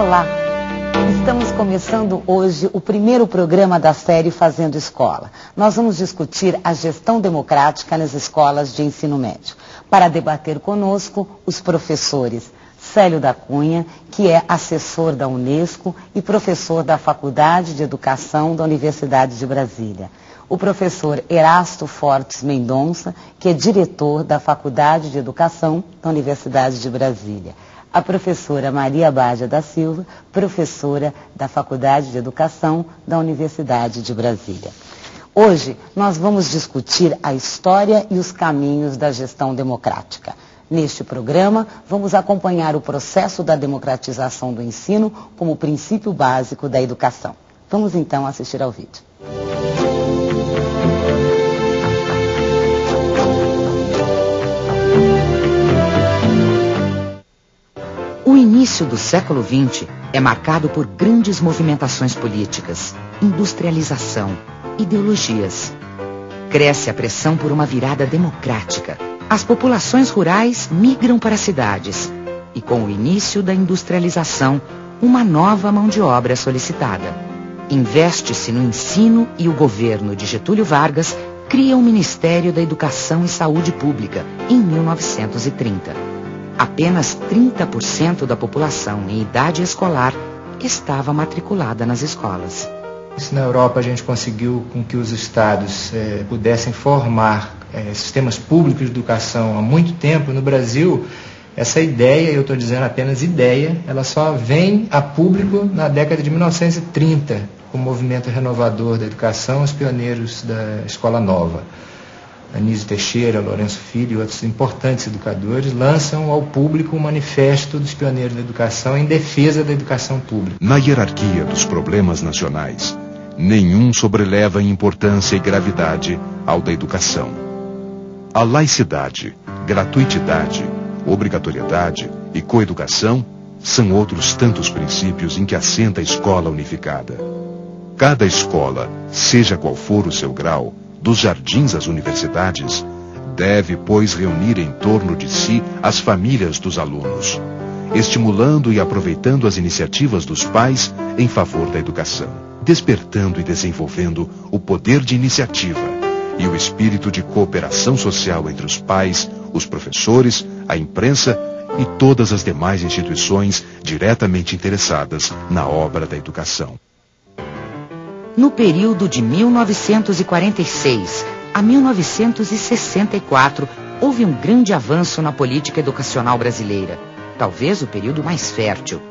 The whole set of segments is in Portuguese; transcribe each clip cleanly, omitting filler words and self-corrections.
Olá! Estamos começando hoje o primeiro programa da série Fazendo Escola. Nós vamos discutir a gestão democrática nas escolas de ensino médio. Para debater conosco, os professores Célio da Cunha, que é assessor da Unesco e professor da Faculdade de Educação da Universidade de Brasília. O professor Erasto Fortes Mendonça, que é diretor da Faculdade de Educação da Universidade de Brasília. A professora Maria Badia da Silva, professora da Faculdade de Educação da Universidade de Brasília. Hoje nós vamos discutir a história e os caminhos da gestão democrática. Neste programa, vamos acompanhar o processo da democratização do ensino como princípio básico da educação. Vamos então assistir ao vídeo. O início do século XX é marcado por grandes movimentações políticas, industrialização, ideologias. Cresce a pressão por uma virada democrática. As populações rurais migram para as cidades e, com o início da industrialização, uma nova mão de obra é solicitada. Investe-se no ensino e o governo de Getúlio Vargas cria o Ministério da Educação e Saúde Pública em 1930. Apenas 30% da população em idade escolar estava matriculada nas escolas. Na Europa a gente conseguiu com que os estados pudessem formar sistemas públicos de educação há muito tempo. No Brasil, essa ideia, eu estou dizendo apenas ideia, ela só vem a público na década de 1930, com o movimento renovador da educação, os pioneiros da Escola Nova. Anísio Teixeira, Lourenço Filho e outros importantes educadores lançam ao público um manifesto dos pioneiros da educação em defesa da educação pública. Na hierarquia dos problemas nacionais, nenhum sobreleva em importância e gravidade ao da educação. A laicidade, gratuitidade, obrigatoriedade e coeducação são outros tantos princípios em que assenta a escola unificada. Cada escola, seja qual for o seu grau, dos jardins às universidades, deve, pois, reunir em torno de si as famílias dos alunos, estimulando e aproveitando as iniciativas dos pais em favor da educação, despertando e desenvolvendo o poder de iniciativa e o espírito de cooperação social entre os pais, os professores, a imprensa e todas as demais instituições diretamente interessadas na obra da educação. No período de 1946 a 1964, houve um grande avanço na política educacional brasileira, talvez o período mais fértil.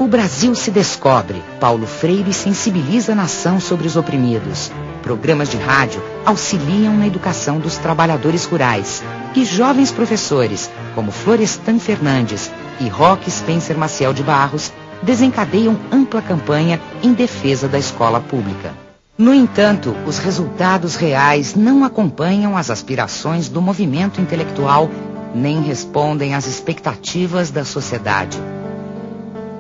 O Brasil se descobre, Paulo Freire sensibiliza a nação sobre os oprimidos. Programas de rádio auxiliam na educação dos trabalhadores rurais e jovens professores, como Florestan Fernandes e Roque Spencer Maciel de Barros, desencadeiam ampla campanha em defesa da escola pública. No entanto, os resultados reais não acompanham as aspirações do movimento intelectual, nem respondem às expectativas da sociedade.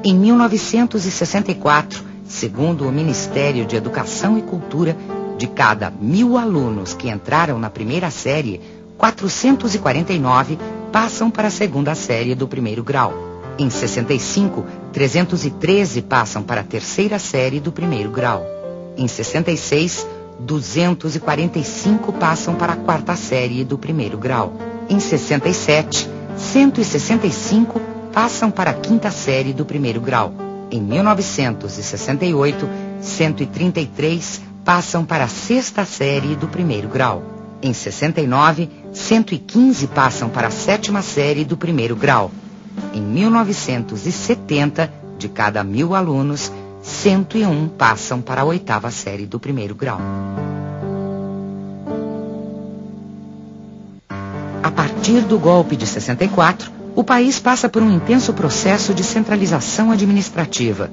Em 1964, segundo o Ministério de Educação e Cultura, de cada 1.000 alunos que entraram na primeira série, 449 passam para a segunda série do primeiro grau. Em 65, 313 passam para a terceira série do primeiro grau. Em 66, 245 passam para a quarta série do primeiro grau. Em 67, 165 passam para a quinta série do primeiro grau. Em 1968, 133 passam para a sexta série do primeiro grau. Em 69, 115 passam para a sétima série do primeiro grau. Em 1970, de cada 1.000 alunos, 101 passam para a oitava série do primeiro grau. A partir do golpe de 64, o país passa por um intenso processo de centralização administrativa.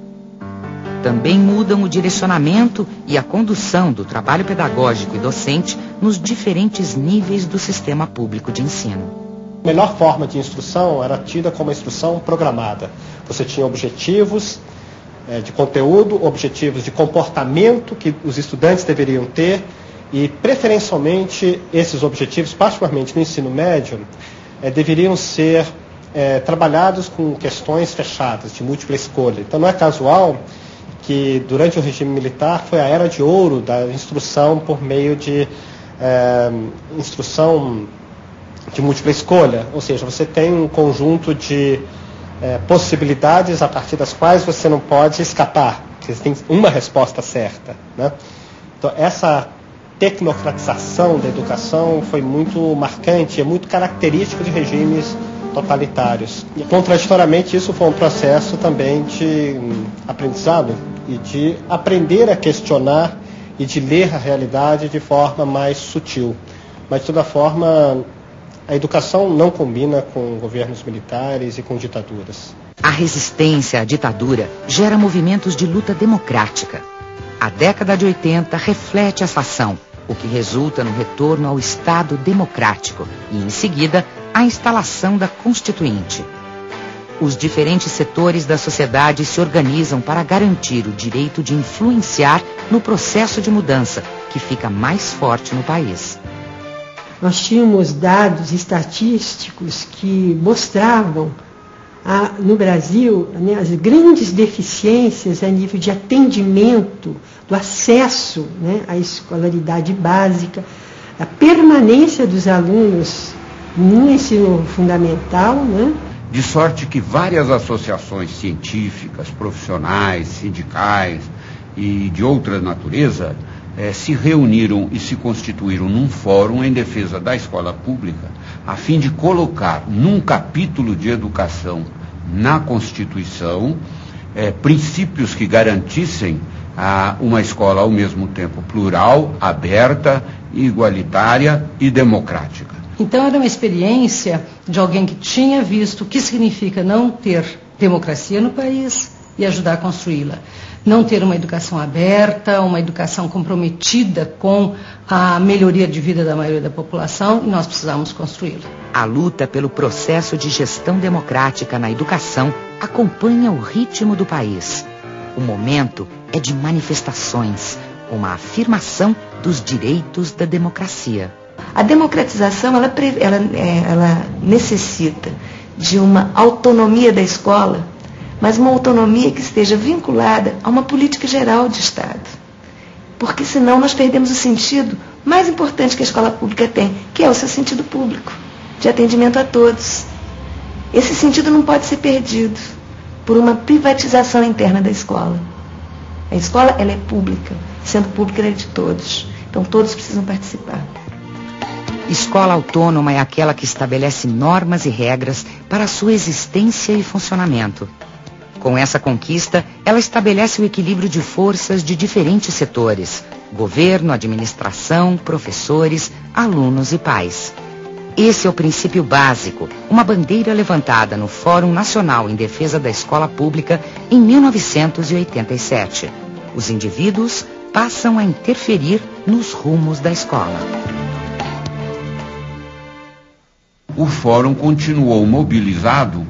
Também mudam o direcionamento e a condução do trabalho pedagógico e docente nos diferentes níveis do sistema público de ensino. A melhor forma de instrução era tida como instrução programada. Você tinha objetivos de conteúdo, objetivos de comportamento que os estudantes deveriam ter e, preferencialmente, esses objetivos, particularmente no ensino médio, deveriam ser trabalhados com questões fechadas, de múltipla escolha. Então não é casual que durante o regime militar foi a era de ouro da instrução por meio de instrução de múltipla escolha, ou seja, você tem um conjunto de possibilidades a partir das quais você não pode escapar, você tem uma resposta certa, né? Então essa tecnocratização da educação foi muito marcante, é muito característico de regimes totalitários. E, contraditoriamente, isso foi um processo também de aprendizado e de aprender a questionar e de ler a realidade de forma mais sutil. Mas, de toda forma, a educação não combina com governos militares e com ditaduras. A resistência à ditadura gera movimentos de luta democrática. A década de 80 reflete essa ação, o que resulta no retorno ao Estado democrático e, em seguida, a instalação da Constituinte. Os diferentes setores da sociedade se organizam para garantir o direito de influenciar no processo de mudança, que fica mais forte no país. Nós tínhamos dados estatísticos que mostravam no Brasil, né, as grandes deficiências a nível de atendimento, do acesso, né, à escolaridade básica, a permanência dos alunos no ensino fundamental, né? De sorte que várias associações científicas, profissionais, sindicais e de outra natureza se reuniram e se constituíram num fórum em defesa da escola pública, a fim de colocar num capítulo de educação na Constituição princípios que garantissem uma escola ao mesmo tempo plural, aberta, igualitária e democrática. Então era uma experiência de alguém que tinha visto o que significa não ter democracia no país e ajudar a construí-la. Não ter uma educação aberta, uma educação comprometida com a melhoria de vida da maioria da população, e nós precisamos construí-la. A luta pelo processo de gestão democrática na educação acompanha o ritmo do país. O momento é de manifestações, uma afirmação dos direitos da democracia. A democratização, ela necessita de uma autonomia da escola, mas uma autonomia que esteja vinculada a uma política geral de Estado. Porque senão nós perdemos o sentido mais importante que a escola pública tem, que é o seu sentido público, de atendimento a todos. Esse sentido não pode ser perdido por uma privatização interna da escola. A escola, ela é pública, sendo pública, ela é de todos. Então todos precisam participar. Escola autônoma é aquela que estabelece normas e regras para a sua existência e funcionamento. Com essa conquista, ela estabelece o equilíbrio de forças de diferentes setores: governo, administração, professores, alunos e pais. Esse é o princípio básico, uma bandeira levantada no Fórum Nacional em Defesa da Escola Pública em 1987. Os indivíduos passam a interferir nos rumos da escola. O Fórum continuou mobilizado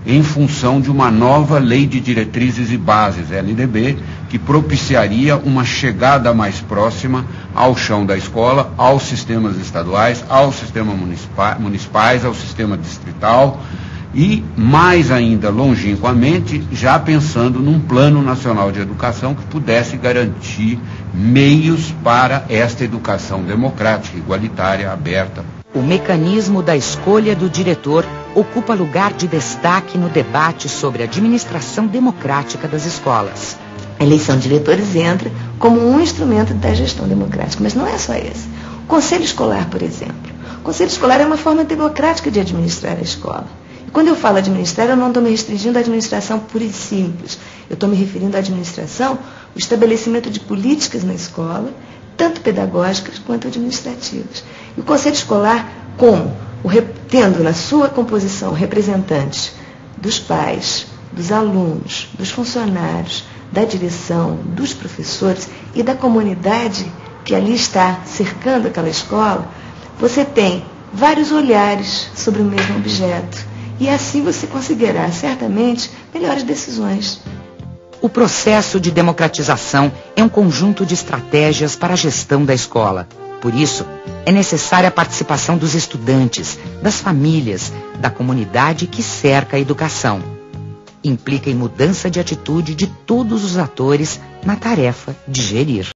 em função de uma nova Lei de Diretrizes e Bases, LDB, que propiciaria uma chegada mais próxima ao chão da escola, aos sistemas estaduais, aos sistemas municipais, ao sistema distrital e, mais ainda longínquamente, já pensando num Plano Nacional de Educação que pudesse garantir meios para esta educação democrática, igualitária, aberta. O mecanismo da escolha do diretor ocupa lugar de destaque no debate sobre a administração democrática das escolas. A eleição de diretores entra como um instrumento da gestão democrática, mas não é só esse. O Conselho Escolar, por exemplo. O Conselho Escolar é uma forma democrática de administrar a escola. E quando eu falo administrar, eu não estou me restringindo à administração pura e simples. Eu estou me referindo à administração, o estabelecimento de políticas na escola, tanto pedagógicas quanto administrativas. E o Conselho Escolar, tendo na sua composição representantes dos pais, dos alunos, dos funcionários, da direção, dos professores e da comunidade que ali está cercando aquela escola, você tem vários olhares sobre o mesmo objeto. E assim você conseguirá, certamente, melhores decisões. O processo de democratização é um conjunto de estratégias para a gestão da escola. Por isso, é necessária a participação dos estudantes, das famílias, da comunidade que cerca a educação. Implica em mudança de atitude de todos os atores na tarefa de gerir.